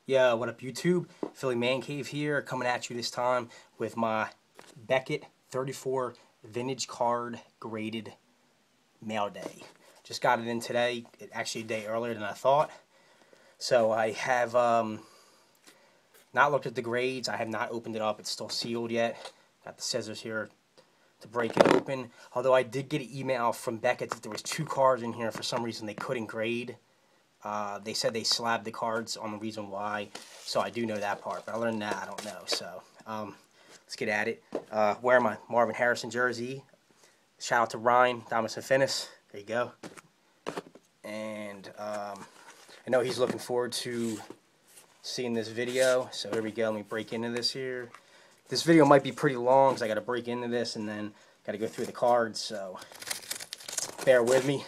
Yo, what up YouTube? Philly Man Cave here, coming at you this time with my Beckett 34 vintage card graded mail day. Just got it in today, actually a day earlier than I thought. So I have not looked at the grades, I have not opened it up, it's still sealed yet. Got the scissors here to break it open. Although I did get an email from Beckett that there was 2 cards in here for some reason they couldn't grade. They said they slabbed the cards on the reason why, so I do know that part, but other than that, I don't know. So, let's get at it. Wearing my Marvin Harrison jersey. Shout out to Ryan, Thomas and Finnis. There you go. And, I know he's looking forward to seeing this video, so here we go. Let me break into this here. This video might be pretty long, because I got to break into this, and then got to go through the cards, so bear with me.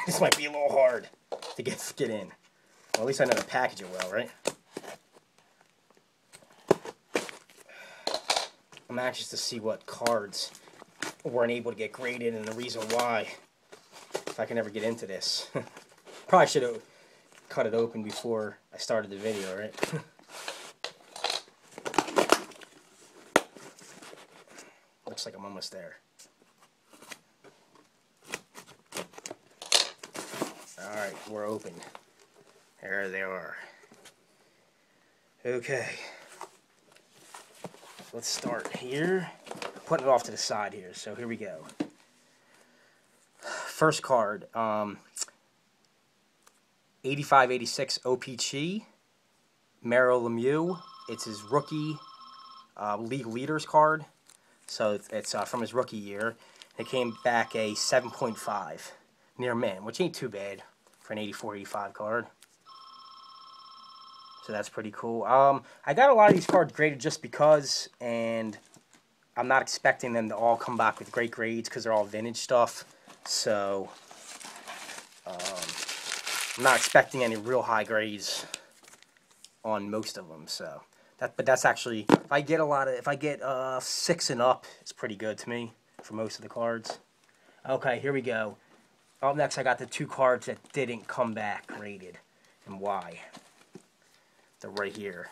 This might be a little hard to get in. Well, at least I know to package it well, right? I'm anxious to see what cards weren't able to get graded and the reason why, if I can ever get into this. Probably should have cut it open before I started the video, right? Looks like I'm almost there. Alright, we're open. There they are. Okay. Let's start here. Putting it off to the side here, so here we go. First card, 85-86 OPG, Merrill Lemieux. It's his rookie league leaders card. So it's from his rookie year. It came back a 7.5 near mint, which ain't too bad for an 84-85 card. So that's pretty cool. I got a lot of these cards graded just because, and I'm not expecting them to all come back with great grades because they're all vintage stuff. So I'm not expecting any real high grades on most of them. So but that's actually, if I get 6 and up, it's pretty good to me for most of the cards. Okay, here we go. Up next, I got the 2 cards that didn't come back graded, and why. They're right here.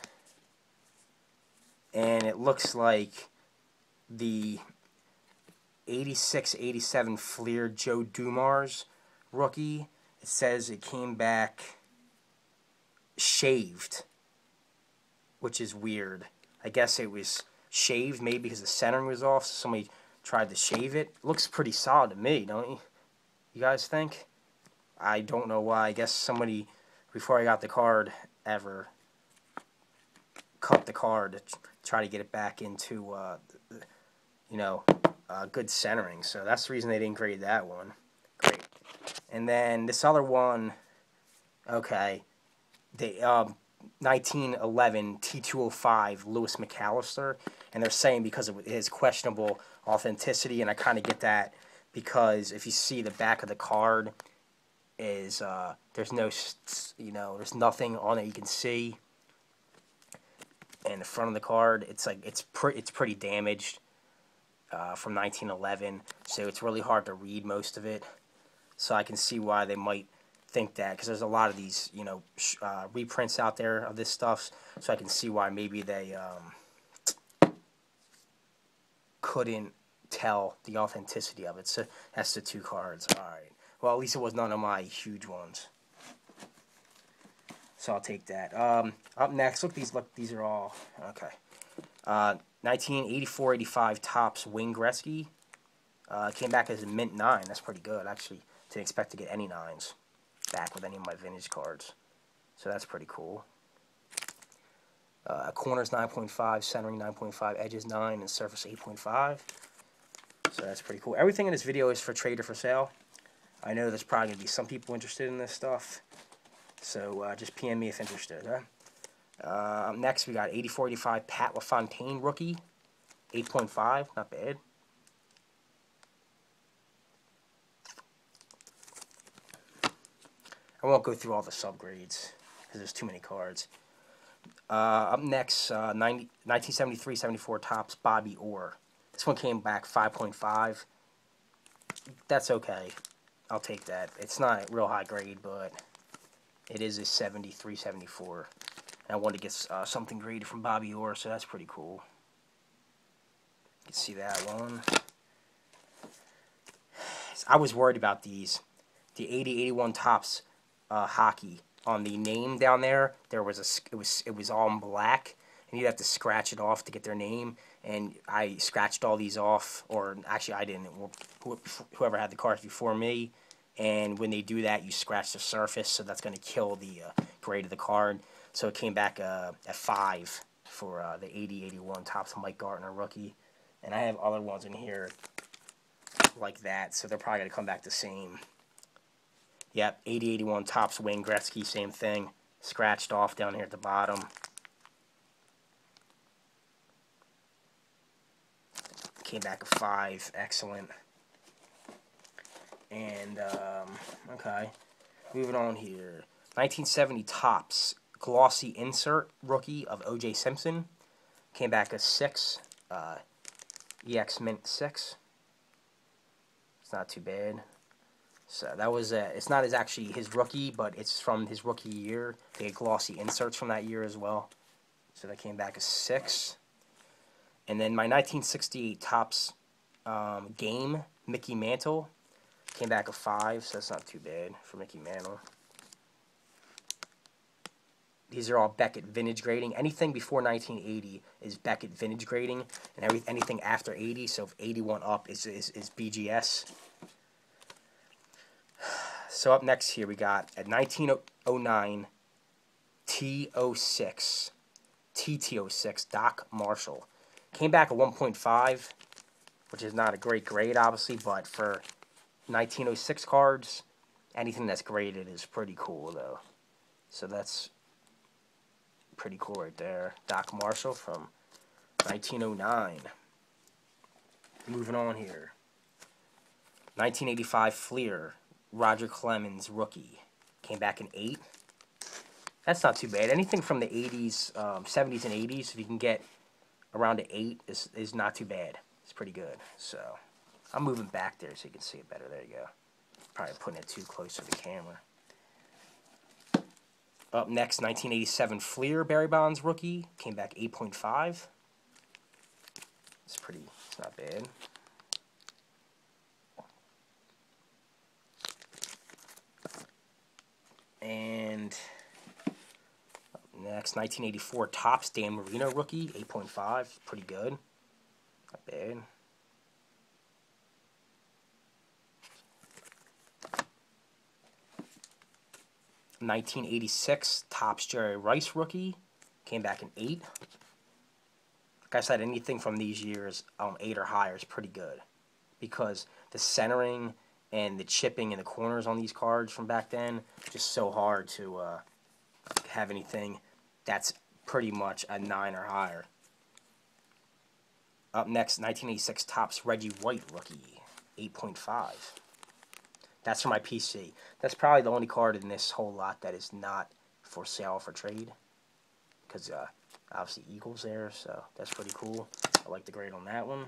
And it looks like the 86-87 Fleer Joe Dumars rookie. It says it came back shaved, which is weird. I guess it was shaved maybe because the centering was off, so somebody tried to shave it. Looks pretty solid to me, don't you? You guys think? I don't know why. I guess somebody, before I got the card, ever cut the card to try to get it back into, good centering. So that's the reason they didn't grade that one. Great. And then this other one, okay, the 1911 T205 Lewis McAllister, and they're saying because of his questionable authenticity, and I kind of get that. Because if you see the back of the card is there's no, there's nothing on it you can see, and the front of the card it's pretty damaged from 1911, so it's really hard to read most of it. So I can see why they might think that, because there's a lot of these reprints out there of this stuff, so I can see why maybe they couldn't tell the authenticity of it. So that's the 2 cards. Alright. Well, at least it was none of my huge ones. So I'll take that. Up next, these are all okay. 1984-85 Topps Wayne Gretzky. Came back as a mint 9. That's pretty good. Actually, didn't expect to get any 9s back with any of my vintage cards. So that's pretty cool. Corners 9.5, centering 9.5, edges 9, and surface 8.5. So that's pretty cool. Everything in this video is for trade or for sale. I know there's probably going to be some people interested in this stuff. So just PM me if interested. Next, we got 84-85 Pat LaFontaine rookie. 8.5. Not bad. I won't go through all the subgrades because there's too many cards. Up next, 1973-74 Topps Bobby Orr. This one came back 5.5. That's okay. I'll take that. It's not a real high grade, but it is a 73, 74. And I wanted to get something graded from Bobby Orr, so that's pretty cool. You can see that one. I was worried about these. The 80-81 Topps hockey. On the name down there, it was all in black, and you'd have to scratch it off to get their name. And I scratched all these off, or actually I didn't. Whoever had the cards before me. And when they do that, you scratch the surface, so that's going to kill the grade of the card. So it came back at 5 for the 80-81 Topps Mike Gartner rookie. And I have other ones in here like that, so they're probably going to come back the same. Yep, 80-81 Topps Wayne Gretzky, same thing. Scratched off down here at the bottom. Came back a 5, excellent. And, okay, moving on here. 1970 Topps Glossy Insert Rookie of O.J. Simpson. Came back a 6, EX Mint 6. It's not too bad. So that was it's not actually his rookie, but it's from his rookie year. They had glossy inserts from that year as well. So that came back a 6. And then my 1968 Topps Game Mickey Mantle came back a 5, so that's not too bad for Mickey Mantle. These are all Beckett vintage grading. Anything before 1980 is Beckett vintage grading, and anything after 80, so if 81 up is BGS. So up next here we got at 1909 T06 TT06 Doc Marshall. Came back at 1.5, which is not a great grade obviously, but for 1906 cards, anything that's graded is pretty cool though. So that's pretty cool right there. Doc Marshall from 1909. Moving on here. 1985 Fleer. Roger Clemens rookie. Came back in 8. That's not too bad. Anything from the 80s, 70s and 80s, if you can get around an 8, is not too bad. It's pretty good. So, I'm moving back there so you can see it better. There you go. Probably putting it too close to the camera. Up next, 1987 Fleer Barry Bonds rookie. Came back 8.5. It's not bad. And next, 1984 Topps Dan Marino rookie, 8.5, pretty good, not bad. '86 Topps Jerry Rice rookie, came back in 8. Like I said, anything from these years, 8 or higher is pretty good, because the centering and the chipping in the corners on these cards from back then, just so hard to have anything that's pretty much a 9 or higher. Up next, 1986 Topps Reggie White rookie, 8.5. That's for my PC. That's probably the only card in this whole lot that is not for sale for trade, because obviously Eagles there, so that's pretty cool. I like the grade on that one.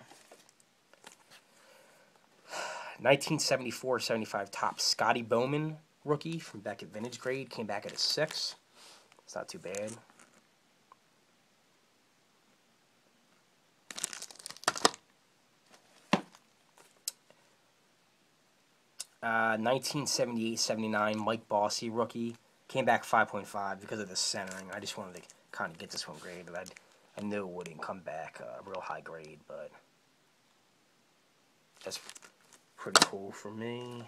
1974-75 Topps Scotty Bowman rookie from Beckett Vintage grade. Came back at a 6. It's not too bad. Uh, 1978-79 Mike Bossy rookie. Came back 5.5 because of the centering. I just wanted to kind of get this one graded. I knew it wouldn't come back a real high grade, but that's pretty cool for me.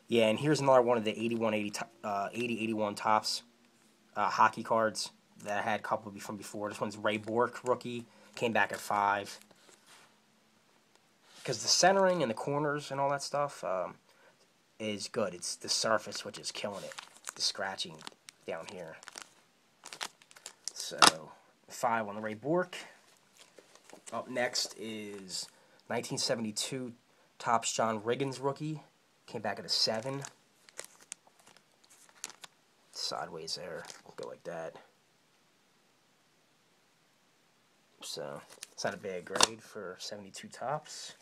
Yeah, and here's another one of the 80-81 Topps hockey cards that I had a couple from before. This one's Ray Bourque rookie. Came back at 5. Because the centering and the corners and all that stuff is good. It's the surface which is killing it. The scratching down here. So, 5 on the Ray Bourque. Up next is 1972 Topps John Riggins rookie. Came back at a 7. Sideways there. Go like that. So, it's not a bad grade for 72 Topps.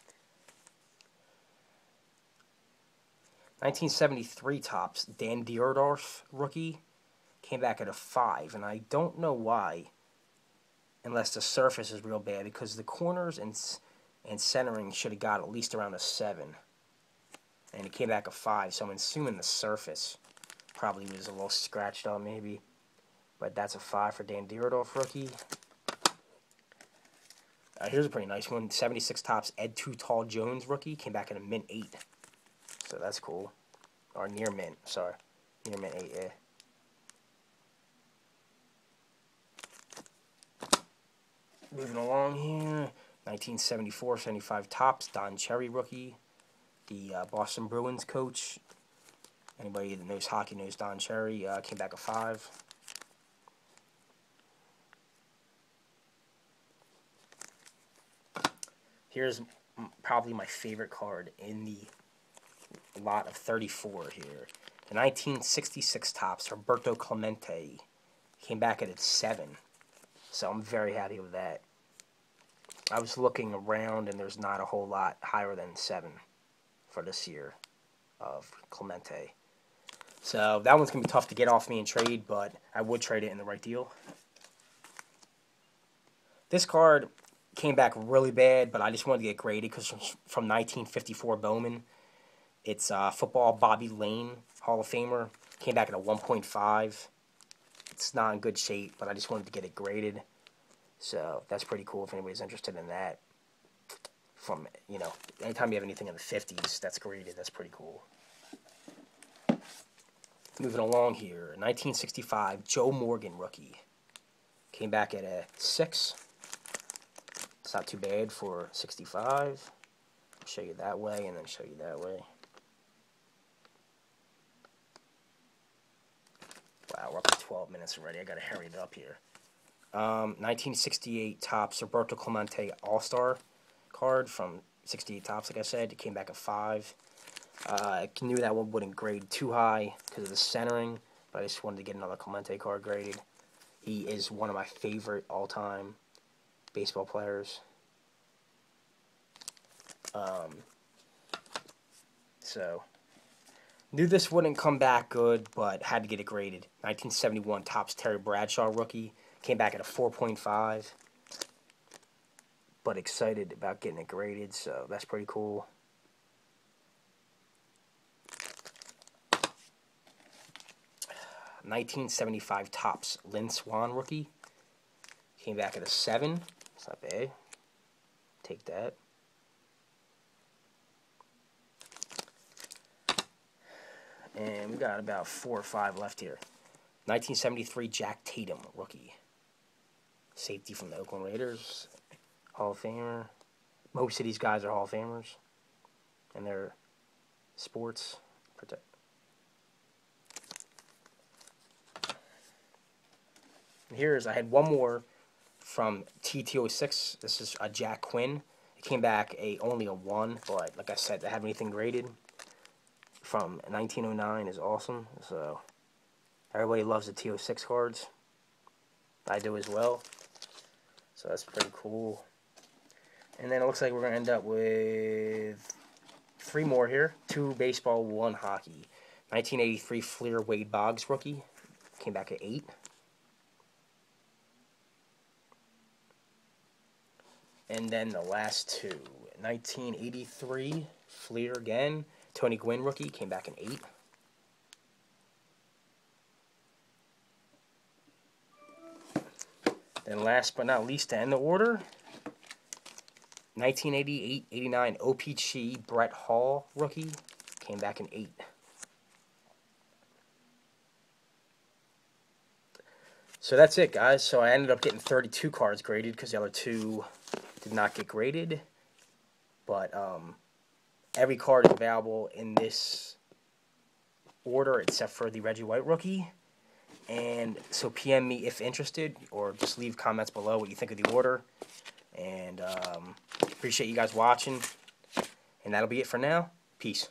1973 Topps, Dan Dierdorf rookie. Came back at a 5, and I don't know why, unless the surface is real bad, because the corners and centering should have got at least around a 7. And it came back a 5, so I'm assuming the surface probably was a little scratched up maybe. But that's a 5 for Dan Dierdorf rookie. Here's a pretty nice one. 76 Topps, Ed Too Tall Jones rookie. Came back at a mint 8. So that's cool. Or near mint, sorry. Near mint 8, yeah. Moving along here. 1974-75 Topps, Don Cherry rookie. The Boston Bruins coach. Anybody that knows hockey knows Don Cherry. Came back a 5. Here's probably my favorite card in the lot of 34 here. The 1966 Topps, Roberto Clemente. Came back at its 7. So I'm very happy with that. I was looking around and there's not a whole lot higher than 7 for this year of Clemente. So that one's going to be tough to get off me and trade, but I would trade it in the right deal. This card came back really bad, but I just wanted to get graded because from 1954 Bowman. It's football Bobby Lane, Hall of Famer. Came back at a 1.5. It's not in good shape, but I just wanted to get it graded. So that's pretty cool if anybody's interested in that. From, you know, anytime you have anything in the 50s that's graded, that's pretty cool. Moving along here, 1965 Joe Morgan rookie. Came back at a 6. It's not too bad for 65. I'll show you that way and then show you that way. Wow, we're up to 12 minutes already. I gotta hurry it up here. 1968 Topps, Roberto Clemente All-Star card from 68 Topps, like I said. It came back a 5. I knew that one wouldn't grade too high because of the centering, but I just wanted to get another Clemente card graded. He is one of my favorite all-time baseball players. So knew this wouldn't come back good, but had to get it graded. 1971 Topps Terry Bradshaw rookie. Came back at a 4.5. But excited about getting it graded, so that's pretty cool. '75 Topps Lynn Swann rookie. Came back at a 7. It's not bad. Take that. And we got about 4 or 5 left here. 1973 Jack Tatum rookie. Safety from the Oakland Raiders. Hall of Famer. Most of these guys are Hall of Famers. And they're sports. Here's, I had one more from TT06. This is a Jack Quinn. It came back only a 1, but like I said, to have anything graded from 1909 is awesome. So everybody loves the T06 cards. I do as well. So that's pretty cool. And then it looks like we're going to end up with 3 more here. 2 baseball, 1 hockey. 1983 Fleer Wade Boggs rookie. Came back at 8. And then the last 2. 1983 Fleer again. Tony Gwynn rookie. Came back at 8. Then last but not least, to end the order, 1988-89 OPC Brett Hall rookie. Came back in 8. So that's it, guys. So I ended up getting 32 cards graded because the other 2 did not get graded. But every card is available in this order except for the Reggie White rookie. And so PM me if interested, or just leave comments below what you think of the order. And appreciate you guys watching. And that'll be it for now. Peace.